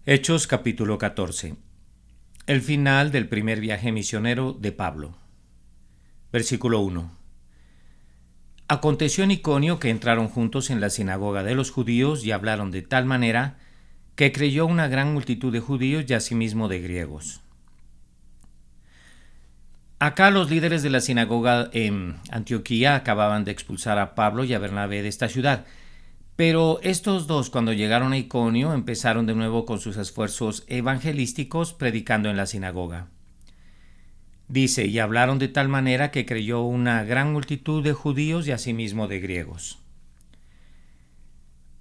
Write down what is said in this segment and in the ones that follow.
Hechos capítulo 14. El final del primer viaje misionero de Pablo. Versículo 1. Aconteció en Iconio que entraron juntos en la sinagoga de los judíos y hablaron de tal manera que creyó una gran multitud de judíos y asimismo de griegos. Acá los líderes de la sinagoga en Antioquía acababan de expulsar a Pablo y a Bernabé de esta ciudad. Pero estos dos, cuando llegaron a Iconio, empezaron de nuevo con sus esfuerzos evangelísticos predicando en la sinagoga. Dice, y hablaron de tal manera que creyó una gran multitud de judíos y asimismo de griegos.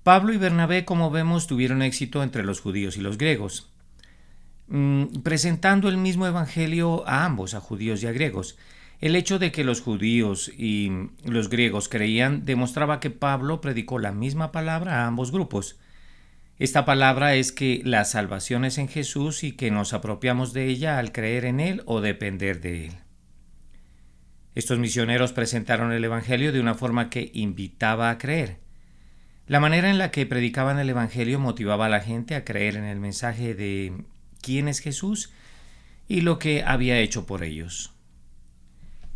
Pablo y Bernabé, como vemos, tuvieron éxito entre los judíos y los griegos, presentando el mismo evangelio a ambos, a judíos y a griegos. El hecho de que los judíos y los griegos creían demostraba que Pablo predicó la misma palabra a ambos grupos. Esta palabra es que la salvación es en Jesús y que nos apropiamos de ella al creer en Él o depender de Él. Estos misioneros presentaron el Evangelio de una forma que invitaba a creer. La manera en la que predicaban el Evangelio motivaba a la gente a creer en el mensaje de quién es Jesús y lo que había hecho por ellos.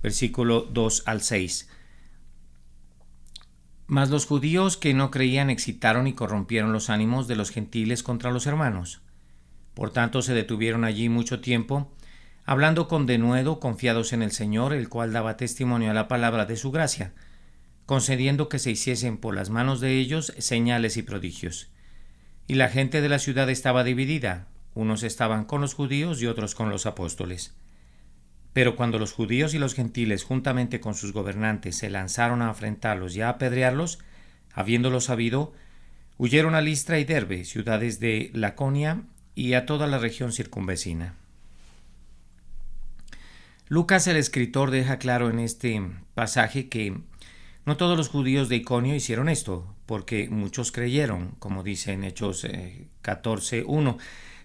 Versículo 2 al 6. Mas los judíos que no creían excitaron y corrompieron los ánimos de los gentiles contra los hermanos. Por tanto se detuvieron allí mucho tiempo, hablando con denuedo, confiados en el Señor, el cual daba testimonio a la palabra de su gracia, concediendo que se hiciesen por las manos de ellos señales y prodigios. Y la gente de la ciudad estaba dividida, unos estaban con los judíos y otros con los apóstoles. Pero cuando los judíos y los gentiles, juntamente con sus gobernantes, se lanzaron a afrentarlos y a apedrearlos, habiéndolo sabido, huyeron a Listra y Derbe, ciudades de Laconia, y a toda la región circunvecina. Lucas, el escritor, deja claro en este pasaje que no todos los judíos de Iconio hicieron esto, porque muchos creyeron, como dice en Hechos 14:1.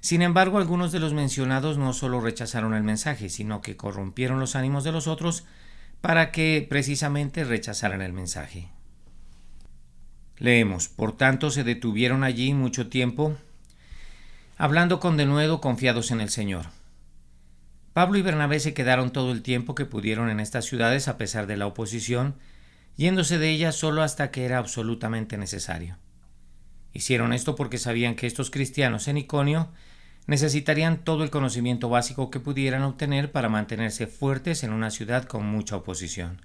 Sin embargo, algunos de los mencionados no solo rechazaron el mensaje, sino que corrompieron los ánimos de los otros para que precisamente rechazaran el mensaje. Leemos, por tanto se detuvieron allí mucho tiempo, hablando con denuedo, confiados en el Señor. Pablo y Bernabé se quedaron todo el tiempo que pudieron en estas ciudades a pesar de la oposición, yéndose de ellas solo hasta que era absolutamente necesario. Hicieron esto porque sabían que estos cristianos en Iconio necesitarían todo el conocimiento básico que pudieran obtener para mantenerse fuertes en una ciudad con mucha oposición.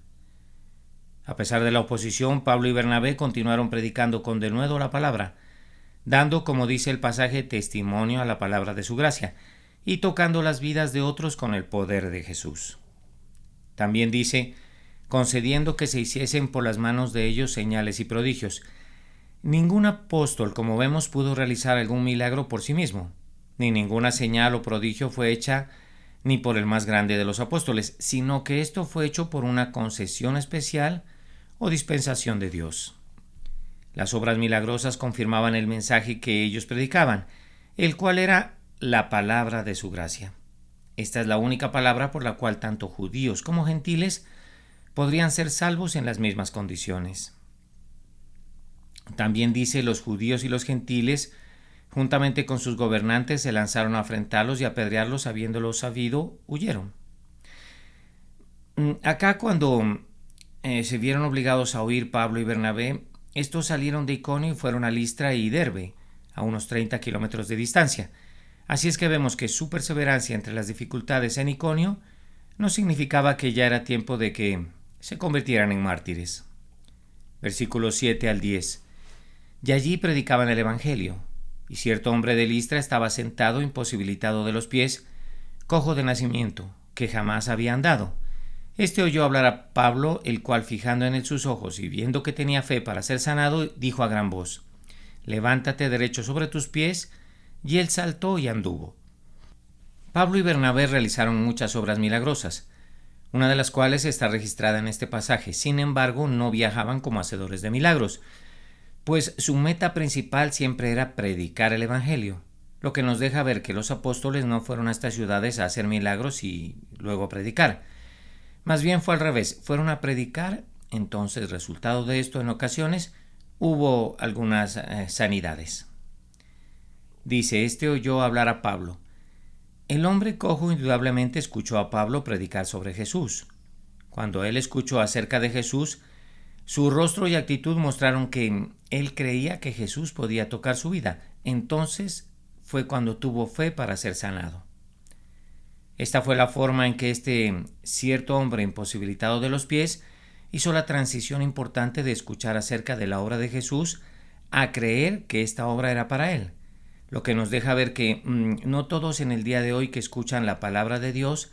A pesar de la oposición, Pablo y Bernabé continuaron predicando con denuedo la palabra, dando, como dice el pasaje, testimonio a la palabra de su gracia, y tocando las vidas de otros con el poder de Jesús. También dice, concediendo que se hiciesen por las manos de ellos señales y prodigios. Ningún apóstol, como vemos, pudo realizar algún milagro por sí mismo, ni ninguna señal o prodigio fue hecha ni por el más grande de los apóstoles, sino que esto fue hecho por una concesión especial o dispensación de Dios. Las obras milagrosas confirmaban el mensaje que ellos predicaban, el cual era la palabra de su gracia. Esta es la única palabra por la cual tanto judíos como gentiles podrían ser salvos en las mismas condiciones. También dice, los judíos y los gentiles, juntamente con sus gobernantes, se lanzaron a afrentarlos y a apedrearlos, habiéndolo sabido, huyeron. Acá cuando se vieron obligados a huir Pablo y Bernabé, estos salieron de Iconio y fueron a Listra y Derbe, a unos 30 kilómetros de distancia. Así es que vemos que su perseverancia entre las dificultades en Iconio no significaba que ya era tiempo de que se convirtieran en mártires. Versículos 7 al 10. Y allí predicaban el Evangelio, y cierto hombre de Listra estaba sentado imposibilitado de los pies, cojo de nacimiento, que jamás había andado. Este oyó hablar a Pablo, el cual, fijando en él sus ojos y viendo que tenía fe para ser sanado, dijo a gran voz, levántate derecho sobre tus pies, y él saltó y anduvo. Pablo y Bernabé realizaron muchas obras milagrosas, una de las cuales está registrada en este pasaje. Sin embargo, no viajaban como hacedores de milagros, pues su meta principal siempre era predicar el Evangelio, lo que nos deja ver que los apóstoles no fueron a estas ciudades a hacer milagros y luego a predicar. Más bien fue al revés, fueron a predicar. Entonces, resultado de esto, en ocasiones hubo algunas sanidades. Dice, este oyó hablar a Pablo. El hombre cojo indudablemente escuchó a Pablo predicar sobre Jesús. Cuando él escuchó acerca de Jesús, su rostro y actitud mostraron que él creía que Jesús podía tocar su vida. Entonces fue cuando tuvo fe para ser sanado. Esta fue la forma en que este cierto hombre imposibilitado de los pies hizo la transición importante de escuchar acerca de la obra de Jesús a creer que esta obra era para él, lo que nos deja ver que no todos en el día de hoy que escuchan la palabra de Dios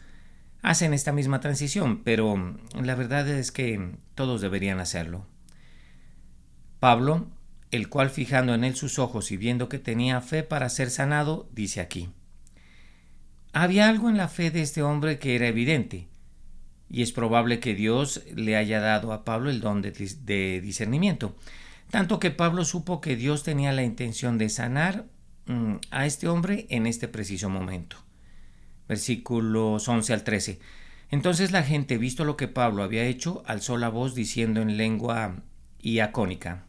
hacen esta misma transición, pero la verdad es que todos deberían hacerlo. Pablo, el cual fijando en él sus ojos y viendo que tenía fe para ser sanado, dice aquí: había algo en la fe de este hombre que era evidente, y es probable que Dios le haya dado a Pablo el don de discernimiento, tanto que Pablo supo que Dios tenía la intención de sanar a este hombre en este preciso momento. Versículos 11 al 13. Entonces la gente, visto lo que Pablo había hecho, alzó la voz diciendo en lengua iacónica: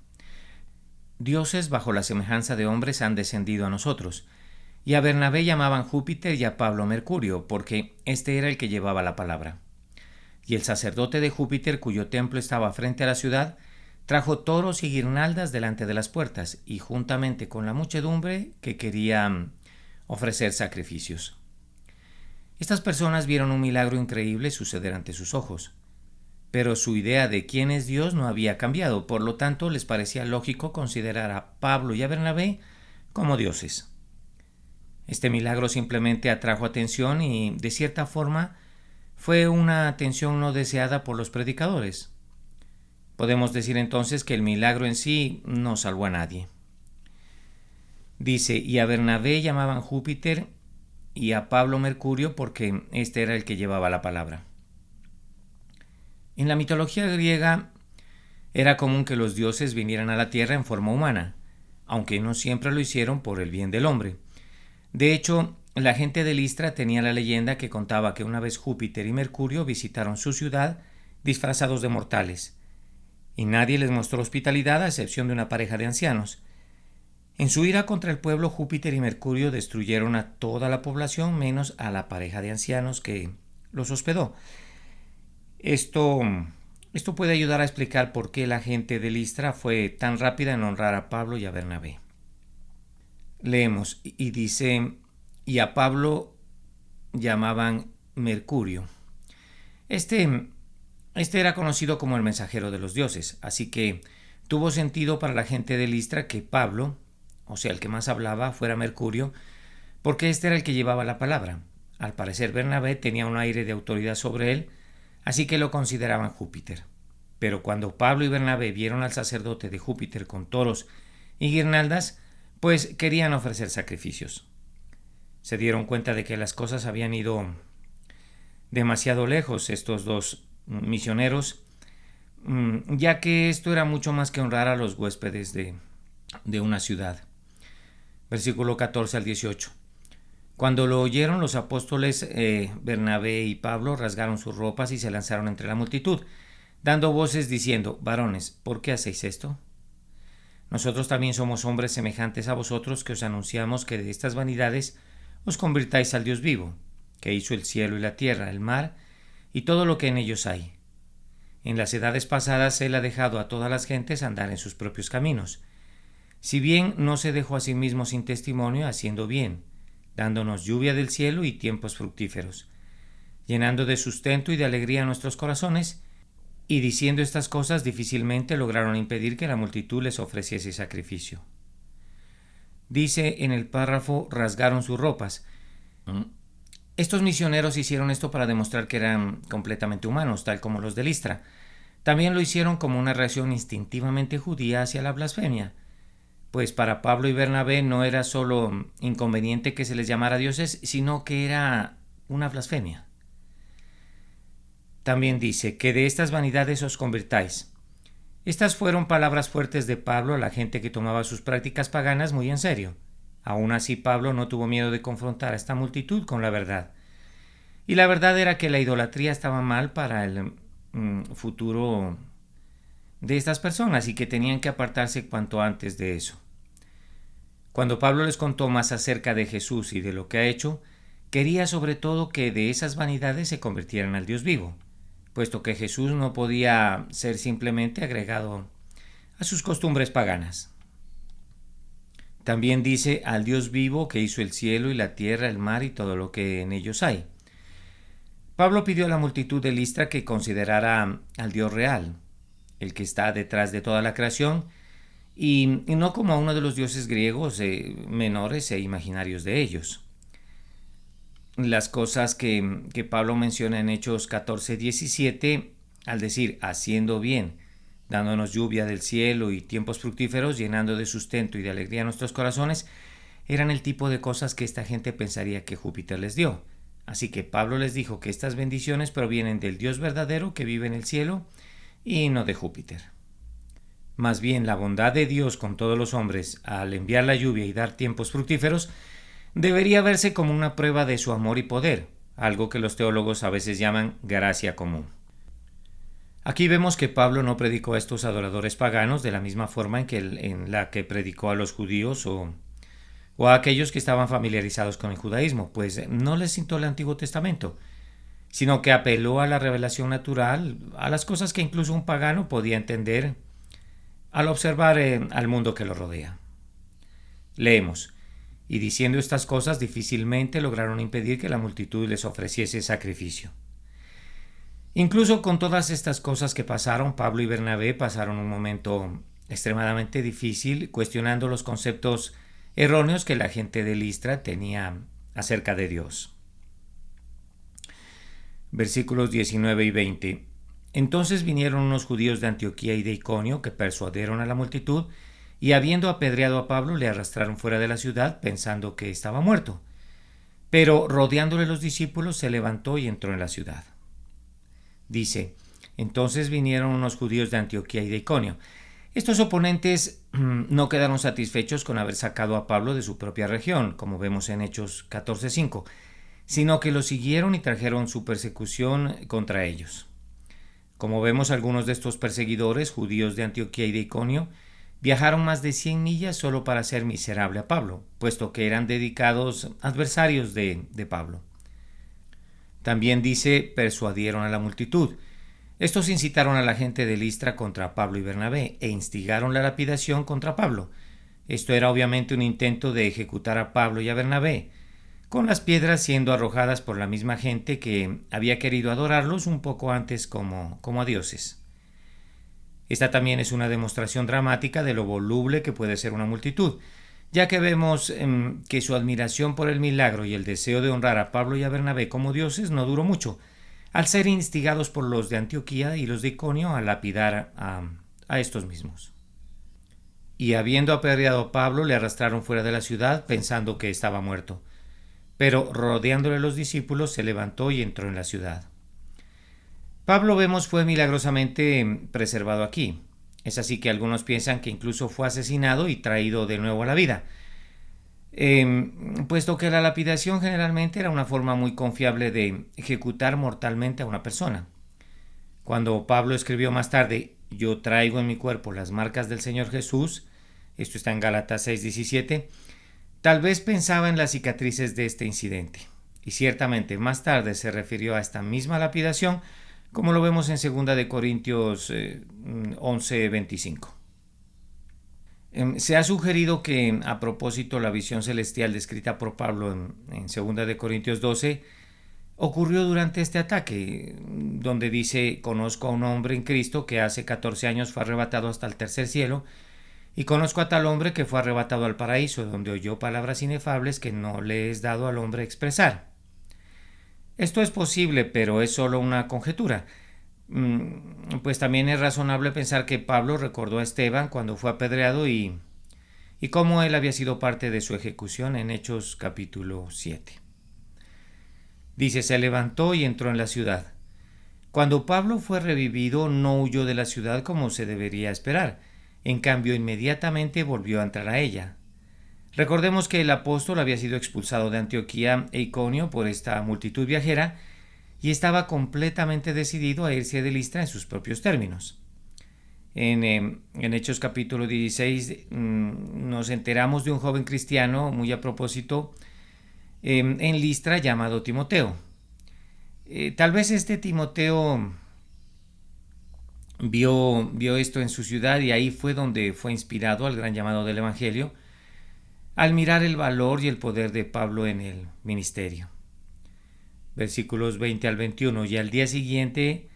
dioses bajo la semejanza de hombres han descendido a nosotros. Y a Bernabé llamaban Júpiter y a Pablo Mercurio, porque este era el que llevaba la palabra. Y el sacerdote de Júpiter, cuyo templo estaba frente a la ciudad, trajo toros y guirnaldas delante de las puertas, y juntamente con la muchedumbre que quería ofrecer sacrificios. Estas personas vieron un milagro increíble suceder ante sus ojos, pero su idea de quién es Dios no había cambiado, por lo tanto les parecía lógico considerar a Pablo y a Bernabé como dioses. Este milagro simplemente atrajo atención y, de cierta forma, fue una atención no deseada por los predicadores. Podemos decir entonces que el milagro en sí no salvó a nadie. Dice, y a Bernabé llamaban Júpiter y a Pablo Mercurio porque este era el que llevaba la palabra. En la mitología griega era común que los dioses vinieran a la tierra en forma humana, aunque no siempre lo hicieron por el bien del hombre. De hecho, la gente de Listra tenía la leyenda que contaba que una vez Júpiter y Mercurio visitaron su ciudad disfrazados de mortales, y nadie les mostró hospitalidad a excepción de una pareja de ancianos. En su ira contra el pueblo, Júpiter y Mercurio destruyeron a toda la población menos a la pareja de ancianos que los hospedó. Esto puede ayudar a explicar por qué la gente de Listra fue tan rápida en honrar a Pablo y a Bernabé. Leemos, y dice, y a Pablo llamaban Mercurio. Este era conocido como el mensajero de los dioses, así que tuvo sentido para la gente de Listra que Pablo, o sea, el que más hablaba, fuera Mercurio, porque este era el que llevaba la palabra. Al parecer Bernabé tenía un aire de autoridad sobre él, así que lo consideraban Júpiter. Pero cuando Pablo y Bernabé vieron al sacerdote de Júpiter con toros y guirnaldas, pues querían ofrecer sacrificios. Se dieron cuenta de que las cosas habían ido demasiado lejos estos dos misioneros, ya que esto era mucho más que honrar a los huéspedes de una ciudad. Versículo 14 al 18. Cuando lo oyeron, los apóstoles Bernabé y Pablo rasgaron sus ropas y se lanzaron entre la multitud, dando voces diciendo: varones, ¿por qué hacéis esto? Nosotros también somos hombres semejantes a vosotros, que os anunciamos que de estas vanidades os convirtáis al Dios vivo, que hizo el cielo y la tierra, el mar y todo lo que en ellos hay. En las edades pasadas Él ha dejado a todas las gentes andar en sus propios caminos. Si bien no se dejó a sí mismo sin testimonio, haciendo bien, dándonos lluvia del cielo y tiempos fructíferos, llenando de sustento y de alegría nuestros corazones, y diciendo estas cosas difícilmente lograron impedir que la multitud les ofreciese sacrificio. Dice en el párrafo, rasgaron sus ropas. Estos misioneros hicieron esto para demostrar que eran completamente humanos, tal como los de Listra. También lo hicieron como una reacción instintivamente judía hacia la blasfemia, pues para Pablo y Bernabé no era solo inconveniente que se les llamara dioses, sino que era una blasfemia. También dice que de estas vanidades os convirtáis. Estas fueron palabras fuertes de Pablo a la gente que tomaba sus prácticas paganas muy en serio. Aún así, Pablo no tuvo miedo de confrontar a esta multitud con la verdad. Y la verdad era que la idolatría estaba mal para el futuro de estas personas y que tenían que apartarse cuanto antes de eso. Cuando Pablo les contó más acerca de Jesús y de lo que ha hecho, quería sobre todo que de esas vanidades se convirtieran al Dios vivo, puesto que Jesús no podía ser simplemente agregado a sus costumbres paganas. También dice al Dios vivo que hizo el cielo y la tierra, el mar y todo lo que en ellos hay. Pablo pidió a la multitud de Listra que considerara al Dios real, el que está detrás de toda la creación, y no como a uno de los dioses griegos menores e imaginarios de ellos. Las cosas que Pablo menciona en Hechos 14:17, al decir haciendo bien, dándonos lluvia del cielo y tiempos fructíferos, llenando de sustento y de alegría nuestros corazones, eran el tipo de cosas que esta gente pensaría que Júpiter les dio. Así que Pablo les dijo que estas bendiciones provienen del Dios verdadero que vive en el cielo y no de Júpiter. Más bien, la bondad de Dios con todos los hombres al enviar la lluvia y dar tiempos fructíferos debería verse como una prueba de su amor y poder, algo que los teólogos a veces llaman gracia común. Aquí vemos que Pablo no predicó a estos adoradores paganos de la misma forma en la que predicó a los judíos o a aquellos que estaban familiarizados con el judaísmo, pues no les citó el Antiguo Testamento, sino que apeló a la revelación natural, a las cosas que incluso un pagano podía entender al observar al mundo que lo rodea. Leemos: y diciendo estas cosas difícilmente lograron impedir que la multitud les ofreciese sacrificio. Incluso con todas estas cosas que pasaron, Pablo y Bernabé pasaron un momento extremadamente difícil, cuestionando los conceptos erróneos que la gente de Listra tenía acerca de Dios. Versículos 19 y 20. Entonces vinieron unos judíos de Antioquía y de Iconio que persuadieron a la multitud, y habiendo apedreado a Pablo le arrastraron fuera de la ciudad pensando que estaba muerto. Pero rodeándole los discípulos se levantó y entró en la ciudad. Dice: entonces vinieron unos judíos de Antioquía y de Iconio. Estos oponentes no quedaron satisfechos con haber sacado a Pablo de su propia región, como vemos en Hechos 14:5, sino que lo siguieron y trajeron su persecución contra ellos. Como vemos, algunos de estos perseguidores, judíos de Antioquía y de Iconio, viajaron más de 100 millas solo para hacer miserable a Pablo, puesto que eran dedicados adversarios de Pablo. También dice, persuadieron a la multitud. Estos incitaron a la gente de Listra contra Pablo y Bernabé e instigaron la lapidación contra Pablo. Esto era obviamente un intento de ejecutar a Pablo y a Bernabé, con las piedras siendo arrojadas por la misma gente que había querido adorarlos un poco antes como a dioses. Esta también es una demostración dramática de lo voluble que puede ser una multitud, ya que vemos que su admiración por el milagro y el deseo de honrar a Pablo y a Bernabé como dioses no duró mucho, al ser instigados por los de Antioquía y los de Iconio a lapidar a estos mismos. Y habiendo apedreado a Pablo, le arrastraron fuera de la ciudad pensando que estaba muerto. Pero rodeándole los discípulos se levantó y entró en la ciudad. Pablo, vemos, fue milagrosamente preservado aquí. Es así que algunos piensan que incluso fue asesinado y traído de nuevo a la vida, puesto que la lapidación generalmente era una forma muy confiable de ejecutar mortalmente a una persona. Cuando Pablo escribió más tarde, yo traigo en mi cuerpo las marcas del Señor Jesús, esto está en Gálatas 6:17, tal vez pensaba en las cicatrices de este incidente, y ciertamente más tarde se refirió a esta misma lapidación, como lo vemos en 2 de Corintios 11:25. Se ha sugerido que, a propósito, la visión celestial descrita por Pablo en 2 de Corintios 12 ocurrió durante este ataque, donde dice: conozco a un hombre en Cristo que hace 14 años fue arrebatado hasta el tercer cielo, y conozco a tal hombre que fue arrebatado al paraíso, donde oyó palabras inefables que no le es dado al hombre expresar. Esto es posible, pero es solo una conjetura. Pues también es razonable pensar que Pablo recordó a Esteban cuando fue apedreado y cómo él había sido parte de su ejecución en Hechos capítulo 7. Dice: se levantó y entró en la ciudad. Cuando Pablo fue revivido, no huyó de la ciudad como se debería esperar. En cambio, inmediatamente volvió a entrar a ella. Recordemos que el apóstol había sido expulsado de Antioquía e Iconio por esta multitud viajera y estaba completamente decidido a irse de Listra en sus propios términos. En Hechos capítulo 16 nos enteramos de un joven cristiano, muy a propósito, en Listra llamado Timoteo. Tal vez este Timoteo vio esto en su ciudad y ahí fue donde fue inspirado al gran llamado del Evangelio, al mirar el valor y el poder de Pablo en el ministerio. Versículos 20 al 21. Y al día siguiente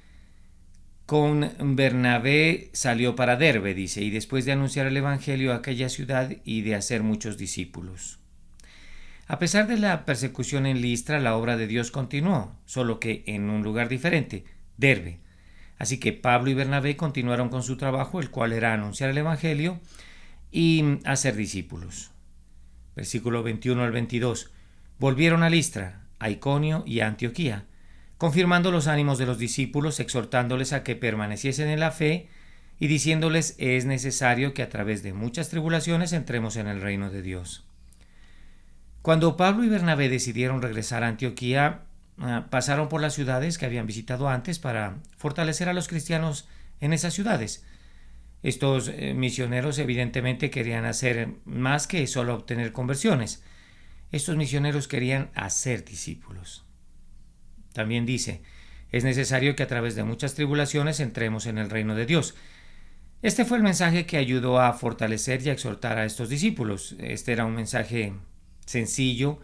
con Bernabé salió para Derbe, dice, y después de anunciar el Evangelio a aquella ciudad y de hacer muchos discípulos. A pesar de la persecución en Listra, la obra de Dios continuó, solo que en un lugar diferente, Derbe. Así que Pablo y Bernabé continuaron con su trabajo, el cual era anunciar el Evangelio y hacer discípulos. Versículo 21 al 22. Volvieron a Listra, a Iconio y a Antioquía, confirmando los ánimos de los discípulos, exhortándoles a que permaneciesen en la fe y diciéndoles es necesario que a través de muchas tribulaciones entremos en el reino de Dios. Cuando Pablo y Bernabé decidieron regresar a Antioquía, pasaron por las ciudades que habían visitado antes para fortalecer a los cristianos en esas ciudades. Estos misioneros evidentemente querían hacer más que solo obtener conversiones. Estos misioneros querían hacer discípulos. También dice, es necesario que a través de muchas tribulaciones entremos en el reino de Dios. Este fue el mensaje que ayudó a fortalecer y a exhortar a estos discípulos. Este era un mensaje sencillo,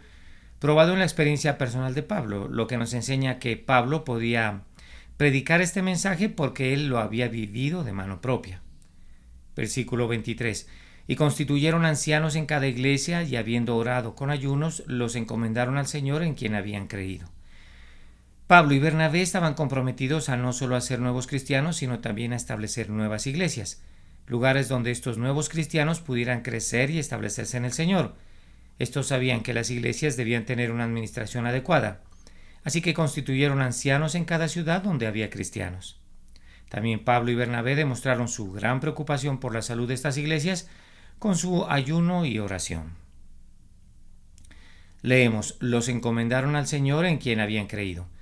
probado en la experiencia personal de Pablo, lo que nos enseña que Pablo podía predicar este mensaje porque él lo había vivido de mano propia. Versículo 23. Y constituyeron ancianos en cada iglesia y habiendo orado con ayunos, los encomendaron al Señor en quien habían creído. Pablo y Bernabé estaban comprometidos a no solo hacer nuevos cristianos, sino también a establecer nuevas iglesias, lugares donde estos nuevos cristianos pudieran crecer y establecerse en el Señor. Estos sabían que las iglesias debían tener una administración adecuada, así que constituyeron ancianos en cada ciudad donde había cristianos. También Pablo y Bernabé demostraron su gran preocupación por la salud de estas iglesias con su ayuno y oración. Leemos, los encomendaron al Señor en quien habían creído.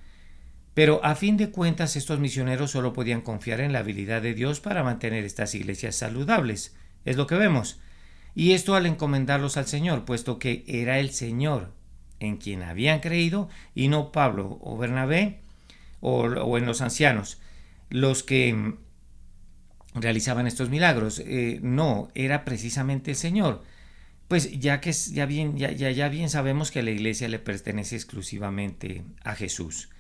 Pero a fin de cuentas estos misioneros solo podían confiar en la habilidad de Dios para mantener estas iglesias saludables. Es lo que vemos. Y esto al encomendarlos al Señor, puesto que era el Señor en quien habían creído y no Pablo o Bernabé o en los ancianos los que realizaban estos milagros. No, era precisamente el Señor. Pues ya bien sabemos que la iglesia le pertenece exclusivamente a Jesús.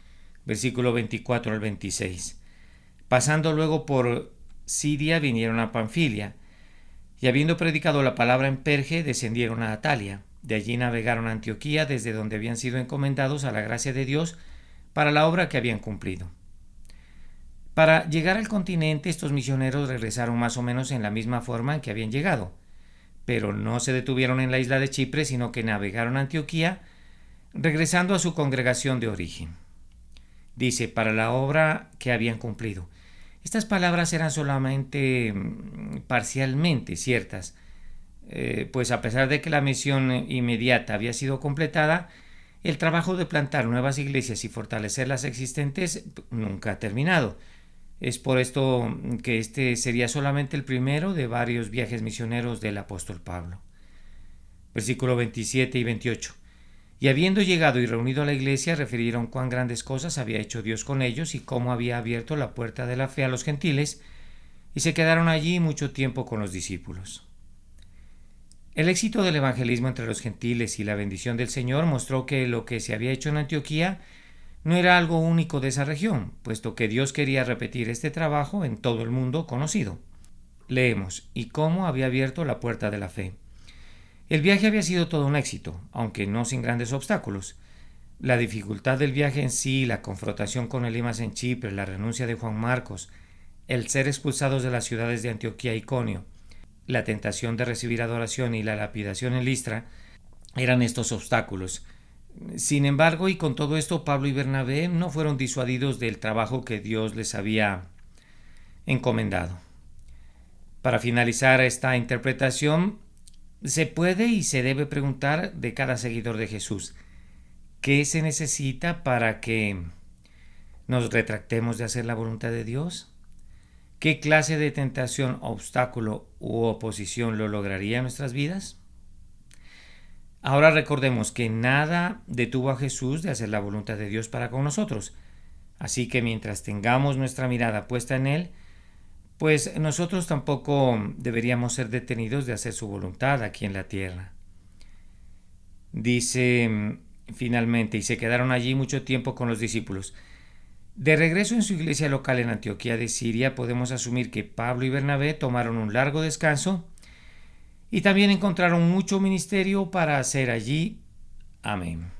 Versículo 24 al 26. Pasando luego por Siria vinieron a Panfilia, y habiendo predicado la palabra en Perge, descendieron a Atalia. De allí navegaron a Antioquía, desde donde habían sido encomendados a la gracia de Dios para la obra que habían cumplido. Para llegar al continente, estos misioneros regresaron más o menos en la misma forma en que habían llegado, pero no se detuvieron en la isla de Chipre, sino que navegaron a Antioquía, regresando a su congregación de origen. Dice, para la obra que habían cumplido. Estas palabras eran solamente parcialmente ciertas, pues a pesar de que la misión inmediata había sido completada, el trabajo de plantar nuevas iglesias y fortalecer las existentes nunca ha terminado. Es por esto que este sería solamente el primero de varios viajes misioneros del apóstol Pablo. Versículo 27 y 28. Y habiendo llegado y reunido a la iglesia, refirieron cuán grandes cosas había hecho Dios con ellos y cómo había abierto la puerta de la fe a los gentiles, y se quedaron allí mucho tiempo con los discípulos. El éxito del evangelismo entre los gentiles y la bendición del Señor mostró que lo que se había hecho en Antioquía no era algo único de esa región, puesto que Dios quería repetir este trabajo en todo el mundo conocido. Leemos, y cómo había abierto la puerta de la fe. El viaje había sido todo un éxito, aunque no sin grandes obstáculos. La dificultad del viaje en sí, la confrontación con Elimas en Chipre, la renuncia de Juan Marcos, el ser expulsados de las ciudades de Antioquía e Iconio, la tentación de recibir adoración y la lapidación en Listra, eran estos obstáculos. Sin embargo, y con todo esto, Pablo y Bernabé no fueron disuadidos del trabajo que Dios les había encomendado. Para finalizar esta interpretación, se puede y se debe preguntar de cada seguidor de Jesús, ¿qué se necesita para que nos retractemos de hacer la voluntad de Dios? ¿Qué clase de tentación, obstáculo u oposición lo lograría en nuestras vidas? Ahora recordemos que nada detuvo a Jesús de hacer la voluntad de Dios para con nosotros. Así que mientras tengamos nuestra mirada puesta en Él, pues nosotros tampoco deberíamos ser detenidos de hacer su voluntad aquí en la tierra. Dice finalmente, y se quedaron allí mucho tiempo con los discípulos. De regreso en su iglesia local en Antioquía de Siria, podemos asumir que Pablo y Bernabé tomaron un largo descanso y también encontraron mucho ministerio para hacer allí. Amén.